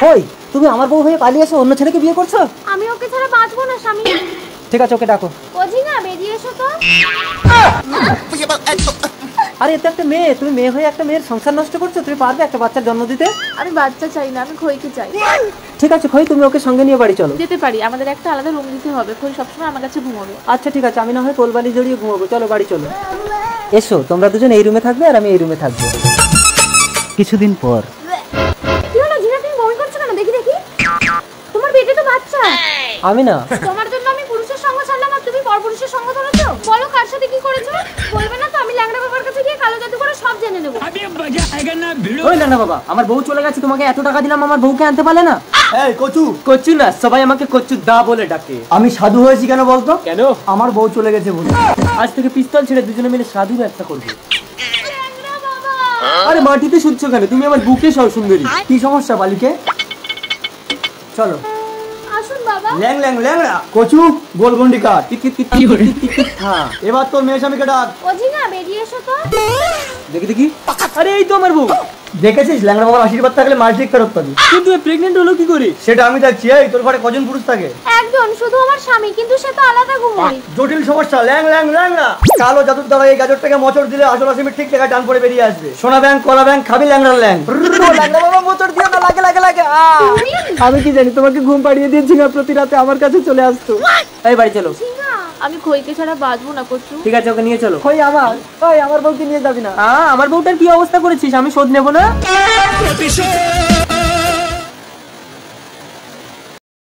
কই তুমি আমার বউ হয়ে পালিয়ে এসে অন্য ছেলেকে বিয়ে করছো? আমি ওকে ছাড়া বাঁচবো না স্বামী। ঠিক আছে, ওকে ডাকো। ওজিনা বেরিয়ে এসো তো। আরে এটা একটা মেয়ে, তুমি মেয়ে হয়ে একটা মেয়ের সংসার নষ্ট করছো। তুমি পারবে একটা বাচ্চার জন্ম দিতে? আমি বাচ্চা চাই না, আমি খইকে চাই। ঠিক আছে খই, তুমি ওকে সঙ্গে নিয়ে বাড়ি চলো। যেতে পারি, আমাদের একটা আলাদা রুম দিতে হবে। খই সবসময় আমার কাছে ঘুমাবে। আচ্ছা ঠিক আছে, আমি না হয় কোলবালি জড়িয়ে ঘুমাবো। চলো বাড়ি চলো। এসো, তোমরা দুজন এই রুমে থাকবে আর আমি এই রুমে থাকবো। কিছুদিন পর। কি হলো জিনা, তুমি বমি করছো কেন? দেখি দেখি, তোমার পেটে তো বাচ্চা। আমি না, তোমার জন্য আমি পুরুষের সঙ্গ ছাড়লাম আর তুমি পরপুরুষের সঙ্গ ধরেছো। বলো কার সাথে কি করেছো? বলবে না তো? আমি ল্যাংড়া বাবার কাছে গিয়ে কালো জাদু করে সব জেনে নেবো। ওই না বাবা, আমার বউ চলে গেছে, তোমাকে এত টাকা দিলাম, আমার বউকে আনতে পারলে না? এই কচু। কচু না, সবাই আমাকে কচু দা বলে ডাকে। আমি সাধু হয়েছি কেন বলতো? কেন? আমার বউ চলে গেছে বলে। আজ থেকে পিস্তল ছেড়ে দুজনে মিলে সাধু ব্যবসা করবো। ল্যাংড়া বাবা। আরে মাটিতে শুচ্ছ কেন? তুমি আমার বুকে সব সুন্দরী। কি সমস্যা বালিকে? চলো। আসুন বাবা। ল্যাং ল্যাং ল্যাংড়া কচু গোলগন্ডি কাট। হ্যাঁ, এবার তোর মেয়ে স্বামীকে ডাক। ওজিনা বেরিয়ে এসো তো। দেখি দেখি। আরে এই তো আমার বউ। দেখেছিস ল্যাংড়া বাবার আশীর্বাদ থাকলে মাস ঠিক ফেরত পাবি। কিন্তু প্রেগনেন্ট হলো কি করে? সেটা আমি দেখছি। এই তোর ঘরে কজন পুরুষ থাকে? একজন, শুধু আমার স্বামী, কিন্তু সে তো আলাদা ঘুমোয়। জটিল সমস্যা। ল্যাং ল্যাং ল্যাংড়া। কালো জাদুর দ্বারা এই গাজরটাকে মোচড় দিলে আসল আসামি ঠিক জায়গায় ডান পড়ে বেরিয়ে আসবে। সোনা ব্যাংক কলা ব্যাংক খাবি ল্যাংড়া ল্যাং। ল্যাংড়া বাবা মোচড় দিও না, লাগে লাগে লাগে। আমি কি জানি, তোমাকে ঘুম পাড়িয়ে দিয়ে ঝিঙা প্রতি রাতে আমার কাছে চলে আসতো। এই বাড়ি চলো। ঝিঙা, আমি খইকে ছাড়া বাঁচবো না কচু। ঠিক আছে, ওকে নিয়ে চলো। কই আমার, ওই আমার বউকে নিয়ে যাবি না? আমার বউটার কি অবস্থা করেছিস? আমি শোধ নেবো না।